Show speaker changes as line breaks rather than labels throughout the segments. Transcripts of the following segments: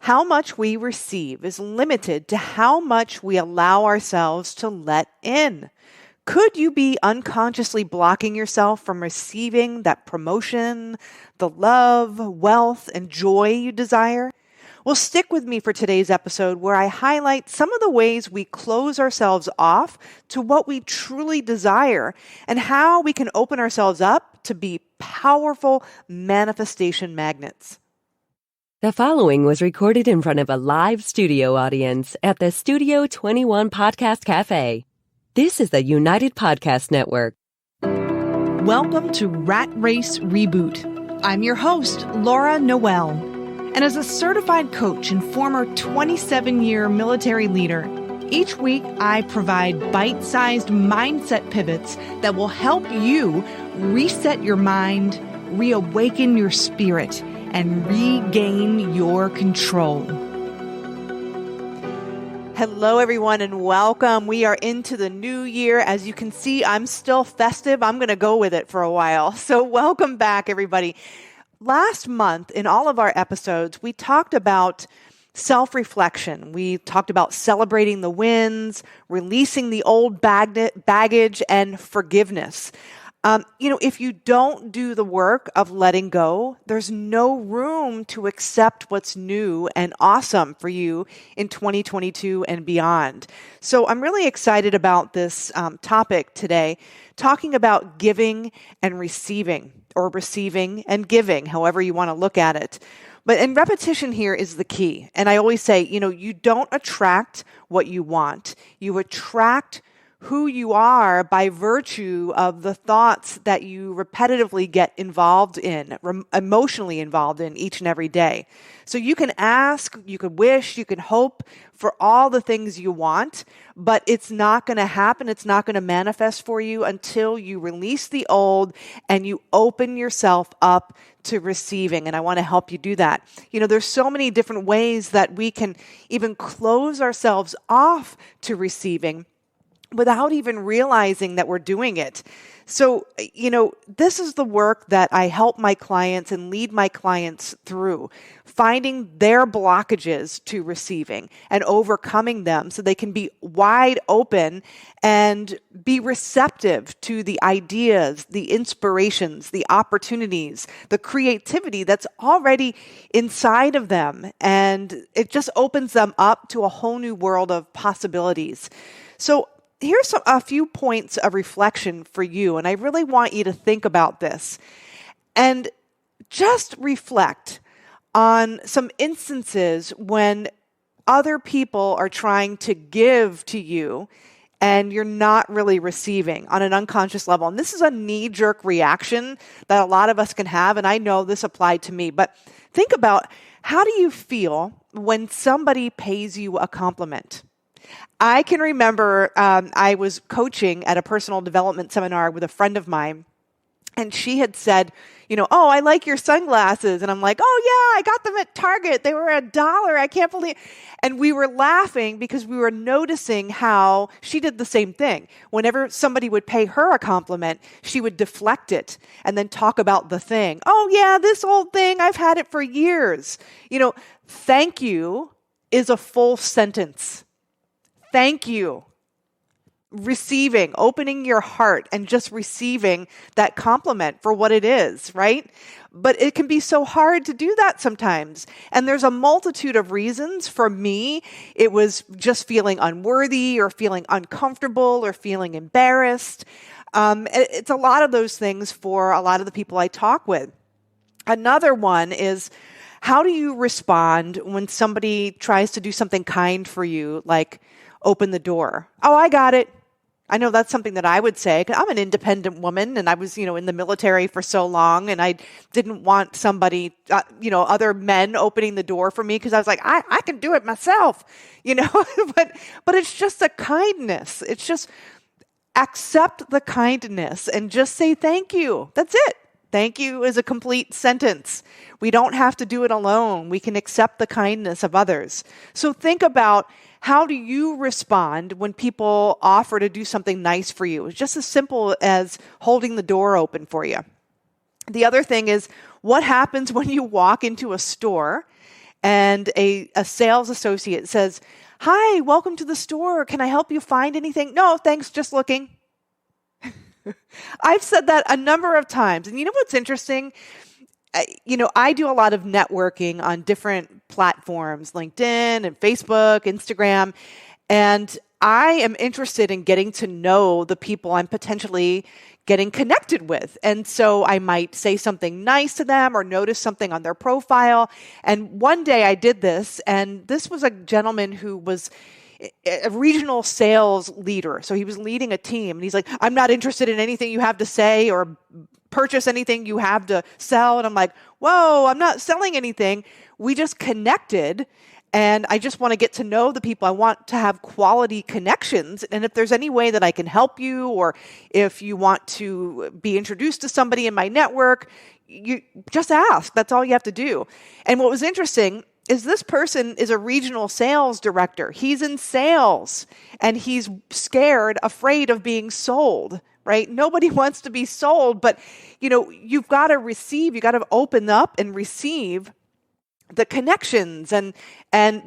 How much we receive is limited to how much we allow ourselves to let in. Could you be unconsciously blocking yourself from receiving that promotion, the love, wealth, and joy you desire? Well, stick with me for today's episode where I highlight some of the ways we close ourselves off to what we truly desire and how we can open ourselves up to be powerful manifestation magnets.
The following was recorded in front of a live studio audience at the Studio 21 Podcast Cafe. This is the United Podcast Network.
Welcome to Rat Race Reboot. I'm your host, Laura Noel. And as a certified coach and former 27-year military leader, each week I provide bite-sized mindset pivots that will help you reset your mind, reawaken your spirit, and regain your control.
Hello, everyone, and welcome. We are into the new year. As you can see, I'm still festive. I'm going to go with it for a while. So welcome back, everybody. Last month, in all of our episodes, we talked about self-reflection. We talked about celebrating the wins, releasing the old baggage, and forgiveness. If you don't do the work of letting go, there's no room to accept what's new and awesome for you in 2022 and beyond. So I'm really excited about this topic today, talking about giving and receiving, or receiving and giving, however you want to look at it. And repetition here is the key. And I always say, you don't attract what you want. You attract who you are by virtue of the thoughts that you repetitively get involved in, emotionally involved in each and every day. So you can ask, you can wish, you can hope for all the things you want, but it's not going to happen. It's not going to manifest for you until you release the old and you open yourself up to receiving. And I want to help you do that. There's so many different ways that we can even close ourselves off to receiving without even realizing that we're doing it. So, this is the work that I help my clients and lead my clients through, finding their blockages to receiving and overcoming them so they can be wide open and be receptive to the ideas, the inspirations, the opportunities, the creativity that's already inside of them. And it just opens them up to a whole new world of possibilities. So, here's a few points of reflection for you, and I really want you to think about this and just reflect on some instances when other people are trying to give to you and you're not really receiving on an unconscious level. And this is a knee-jerk reaction that a lot of us can have, and I know this applied to me, but think about, how do you feel when somebody pays you a compliment? I can remember I was coaching at a personal development seminar with a friend of mine, and she had said, oh, I like your sunglasses. And I'm like, oh, yeah, I got them at Target. They were $1. I can't believe. And we were laughing because we were noticing how she did the same thing. Whenever somebody would pay her a compliment, she would deflect it and then talk about the thing. Oh, yeah, this old thing, I've had it for years. Thank you is a full sentence. Thank you. Receiving, opening your heart and just receiving that compliment for what it is, right? But it can be so hard to do that sometimes. And there's a multitude of reasons. For me, it was just feeling unworthy or feeling uncomfortable or feeling embarrassed. It's a lot of those things for a lot of the people I talk with. Another one is, how do you respond when somebody tries to do something kind for you, like open the door? Oh, I got it. I know that's something that I would say. I'm an independent woman, and I was, in the military for so long, and I didn't want somebody, other men opening the door for me because I was like, I can do it myself, but it's just a kindness. It's just accept the kindness and just say thank you. That's it. Thank you is a complete sentence. We don't have to do it alone. We can accept the kindness of others. So think about, how do you respond when people offer to do something nice for you? It's just as simple as holding the door open for you. The other thing is, what happens when you walk into a store and a sales associate says, "Hi, welcome to the store. Can I help you find anything?" "No, thanks, just looking." I've said that a number of times. And you know what's interesting? I do a lot of networking on different platforms, LinkedIn and Facebook, Instagram, and I am interested in getting to know the people I'm potentially getting connected with. And so I might say something nice to them or notice something on their profile. And one day I did this, and this was a gentleman who was a regional sales leader. So he was leading a team, and he's like, "I'm not interested in anything you have to say or purchase anything you have to sell." And I'm like, "Whoa, I'm not selling anything. We just connected, and I just want to get to know the people. I want to have quality connections. And if there's any way that I can help you, or if you want to be introduced to somebody in my network, you just ask. That's all you have to do." And what was interesting is this person is a regional sales director. He's in sales, and he's scared, afraid of being sold, right? Nobody wants to be sold, but you've got to receive, you got to open up and receive the connections and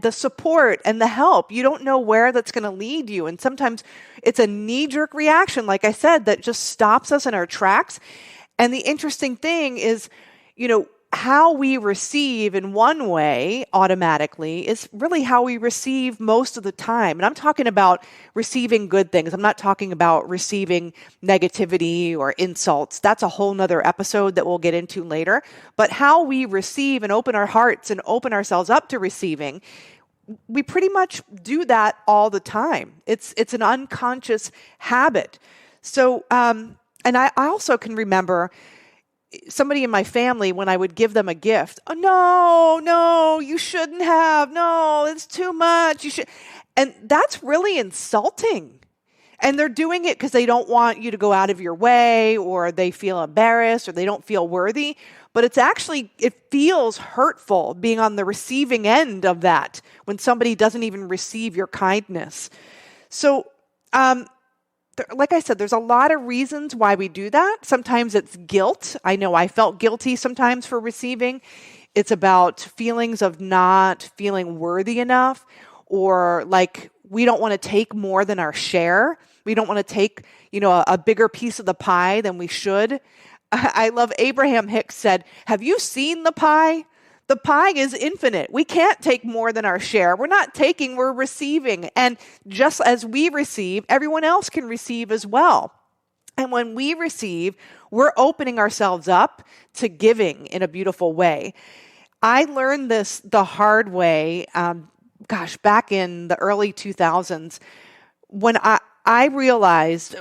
the support and the help. You don't know where that's going to lead you. And sometimes it's a knee-jerk reaction, like I said, that just stops us in our tracks. And the interesting thing is, how we receive in one way automatically is really how we receive most of the time. And I'm talking about receiving good things. I'm not talking about receiving negativity or insults. That's a whole nother episode that we'll get into later. But how we receive and open our hearts and open ourselves up to receiving, we pretty much do that all the time. It's an unconscious habit. So, and I also can remember somebody in my family, when I would give them a gift, "Oh, no, you shouldn't have. No, it's too much. You should." And that's really insulting. And they're doing it because they don't want you to go out of your way, or they feel embarrassed, or they don't feel worthy. But it feels hurtful being on the receiving end of that when somebody doesn't even receive your kindness. So, like I said, there's a lot of reasons why we do that. Sometimes it's guilt. I know I felt guilty sometimes for receiving. It's about feelings of not feeling worthy enough, or like we don't want to take more than our share. We don't want to take, a bigger piece of the pie than we should. I love Abraham Hicks said, "Have you seen the pie? The pie is infinite. We can't take more than our share. We're not taking, we're receiving. And just as we receive, everyone else can receive as well. And when we receive, we're opening ourselves up to giving in a beautiful way." I learned this the hard way, back in the early 2000s, when I realized,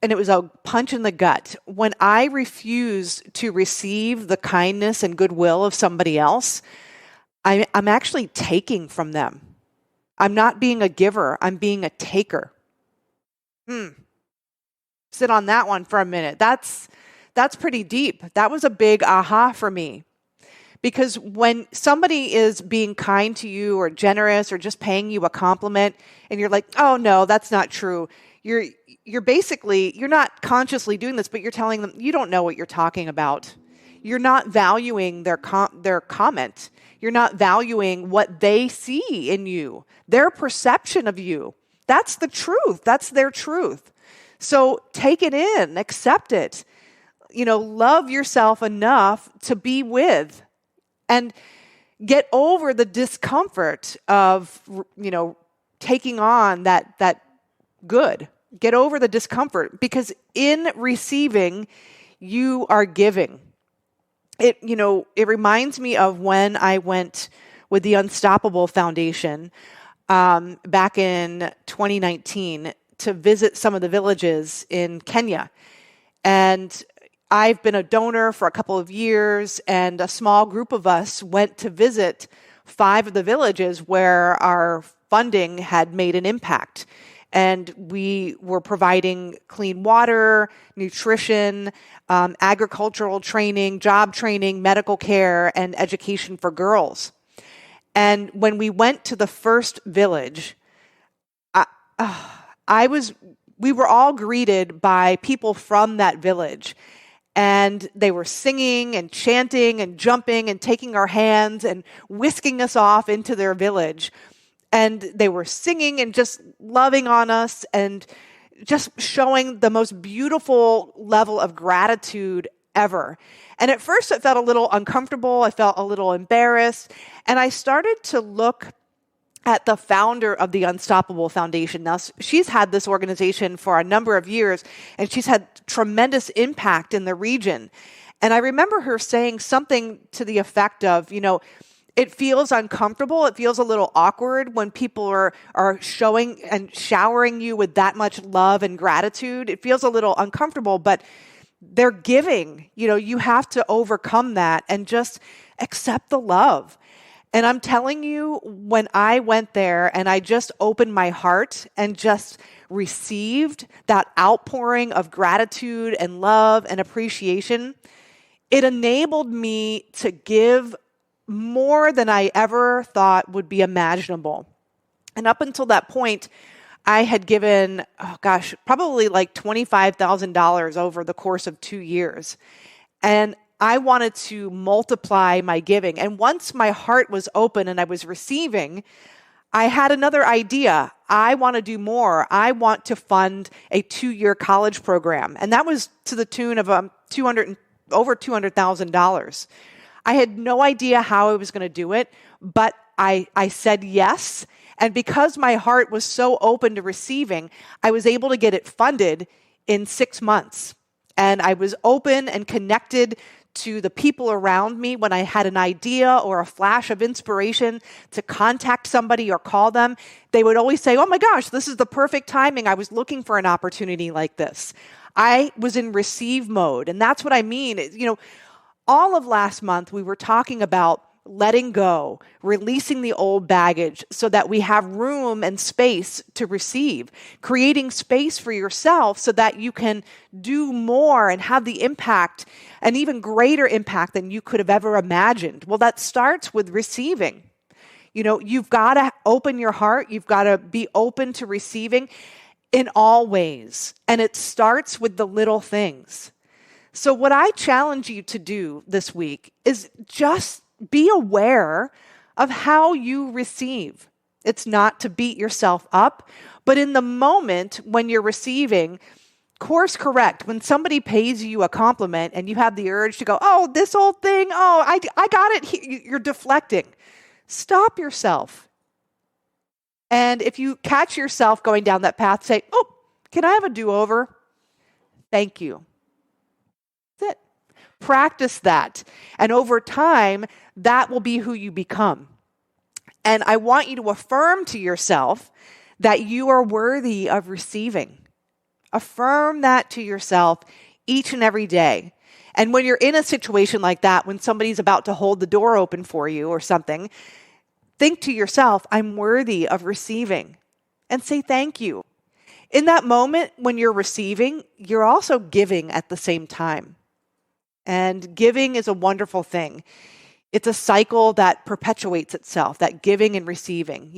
and it was a punch in the gut, when I refused to receive the kindness and goodwill of somebody else, I'm actually taking from them. I'm not being a giver, I'm being a taker. Sit on that one for a minute. That's pretty deep. That was a big aha for me. Because when somebody is being kind to you or generous or just paying you a compliment, and you're like, "Oh no, that's not true," you're basically, you're not consciously doing this, but you're telling them you don't know what you're talking about. You're not valuing their comment. You're not valuing what they see in you, their perception of you. That's the truth. That's their truth. So take it in, accept it. Love yourself enough to be with, and get over the discomfort of, taking on that good. Get over the discomfort, because in receiving, you are giving. It reminds me of when I went with the Unstoppable Foundation back in 2019 to visit some of the villages in Kenya. And I've been a donor for a couple of years, and a small group of us went to visit 5 of the villages where our funding had made an impact. And we were providing clean water, nutrition, agricultural training, job training, medical care, and education for girls. And when we went to the first village, we were all greeted by people from that village. And they were singing and chanting and jumping and taking our hands and whisking us off into their village. And they were singing and just loving on us and just showing the most beautiful level of gratitude ever. And at first it felt a little uncomfortable. I felt a little embarrassed. And I started to look at the founder of the Unstoppable Foundation. Now, she's had this organization for a number of years, and she's had tremendous impact in the region. And I remember her saying something to the effect of, it feels uncomfortable. It feels a little awkward when people are showing and showering you with that much love and gratitude. It feels a little uncomfortable, but they're giving. You have to overcome that and just accept the love. And I'm telling you, when I went there and I just opened my heart and just received that outpouring of gratitude and love and appreciation, it enabled me to give more than I ever thought would be imaginable. And up until that point, I had given, probably like $25,000 over the course of 2 years. And I wanted to multiply my giving. And once my heart was open and I was receiving, I had another idea. I want to do more. I want to fund a 2-year college program. And that was to the tune of over $200,000. I had no idea how I was going to do it, but I said yes. And because my heart was so open to receiving, I was able to get it funded in 6 months. And I was open and connected to the people around me when I had an idea or a flash of inspiration to contact somebody or call them. They would always say, "Oh my gosh, this is the perfect timing. I was looking for an opportunity like this." I was in receive mode. And that's what I mean. All of last month, we were talking about letting go, releasing the old baggage so that we have room and space to receive, creating space for yourself so that you can do more and have the impact, an even greater impact than you could have ever imagined. Well, that starts with receiving. You've got to open your heart. You've got to be open to receiving in all ways. And it starts with the little things. So what I challenge you to do this week is just be aware of how you receive. It's not to beat yourself up, but in the moment when you're receiving, course correct. When somebody pays you a compliment and you have the urge to go, "Oh, this old thing, I got it," you're deflecting. Stop yourself. And if you catch yourself going down that path, say, "Oh, can I have a do-over? Thank you." That's it. Practice that. And over time, that will be who you become. And I want you to affirm to yourself that you are worthy of receiving. Affirm that to yourself each and every day. And when you're in a situation like that, when somebody's about to hold the door open for you or something, think to yourself, "I'm worthy of receiving," and say thank you. In that moment, when you're receiving, you're also giving at the same time. And giving is a wonderful thing. It's a cycle that perpetuates itself, that giving and receiving.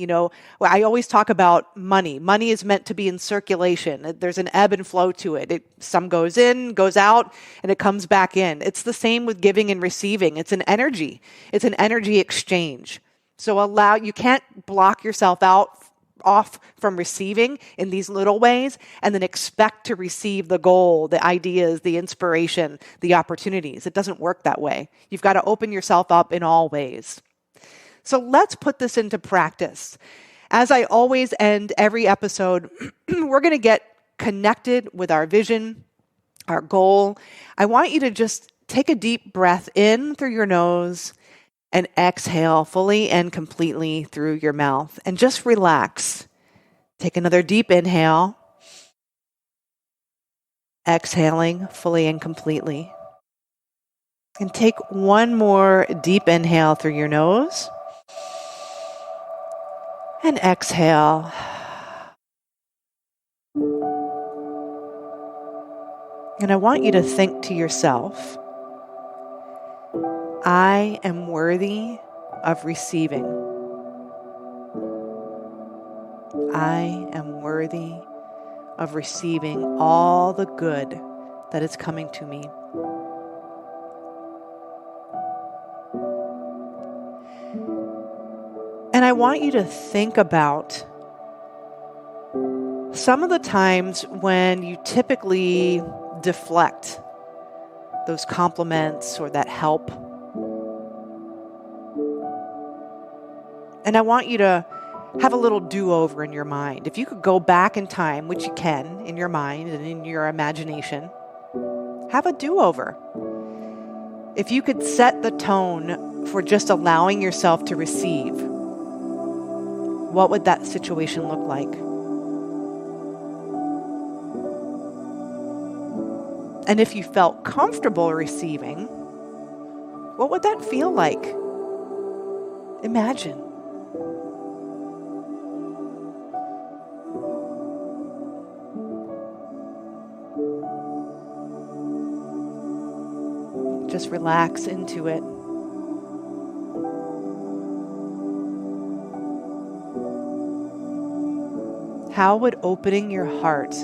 I always talk about money. Money is meant to be in circulation. There's an ebb and flow to it. Some goes in, goes out, and it comes back in. It's the same with giving and receiving. It's an energy. It's an energy exchange. So you can't block yourself off from receiving in these little ways and then expect to receive the goal, the ideas, the inspiration, the opportunities. It doesn't work that way. You've got to open yourself up in all ways. So let's put this into practice. As I always end every episode, we're going to get connected with our vision, our goal. I want you to just take a deep breath in through your nose and exhale fully and completely through your mouth. And just relax. Take another deep inhale. Exhaling fully and completely. And take one more deep inhale through your nose. And exhale. And I want you to think to yourself, "I am worthy of receiving. I am worthy of receiving all the good that is coming to me. want you to think about some of the times when you typically deflect those compliments or that help. And I want you to have a little do-over in your mind. If you could go back in time, which you can in your mind and in your imagination, have a do-over. If you could set the tone for just allowing yourself to receive, what would that situation look like? And if you felt comfortable receiving, what would that feel like? Imagine. Just relax into it. How would opening your heart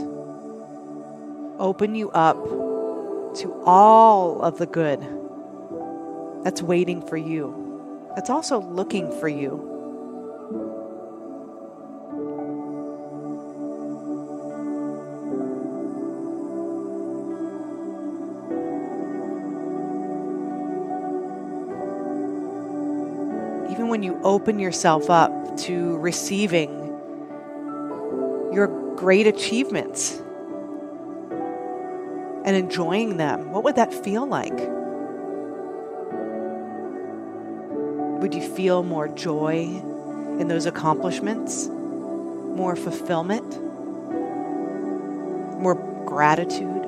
open you up to all of the good that's waiting for you, that's also looking for you? Even when you open yourself up to receiving your great achievements and enjoying them, what would that feel like? Would you feel more joy in those accomplishments? More fulfillment? More gratitude?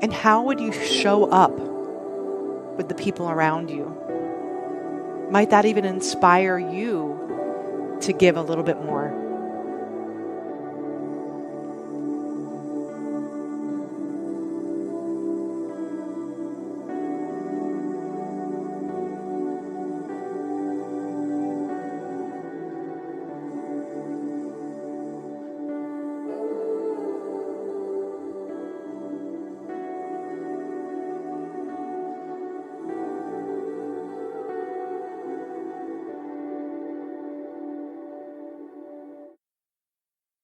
And how would you show up with the people around you? Might that even inspire you to give a little bit more?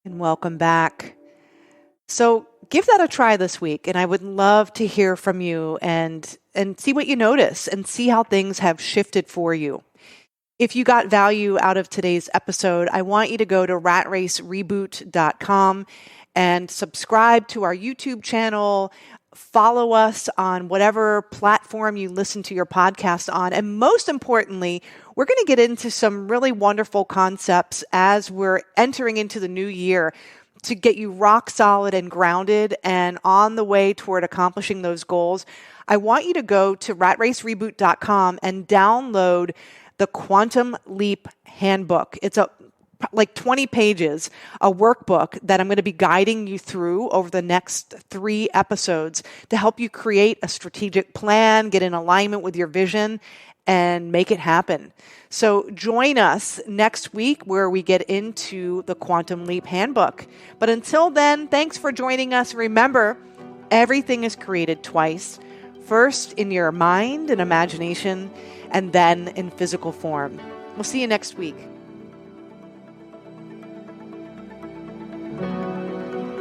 And welcome back. So give that a try this week, and I would love to hear from you and see what you notice and see how things have shifted for you. If you got value out of today's episode, I want you to go to ratracereboot.com and subscribe to our YouTube channel. Follow us on whatever platform you listen to your podcast on. And most importantly, we're going to get into some really wonderful concepts as we're entering into the new year to get you rock solid and grounded and on the way toward accomplishing those goals. I want you to go to ratracereboot.com and download the Quantum Leap Handbook. It's like 20 pages, a workbook that I'm going to be guiding you through over the next 3 episodes to help you create a strategic plan, get in alignment with your vision, and make it happen. So join us next week where we get into the Quantum Leap Handbook. But until then, thanks for joining us. Remember, everything is created twice. First in your mind and imagination, and then in physical form. We'll see you next week.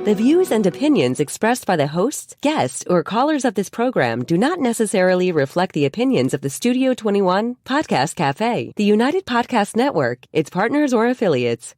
The views and opinions expressed by the hosts, guests, or callers of this program do not necessarily reflect the opinions of the Studio 21 Podcast Cafe, the United Podcast Network, its partners, or affiliates.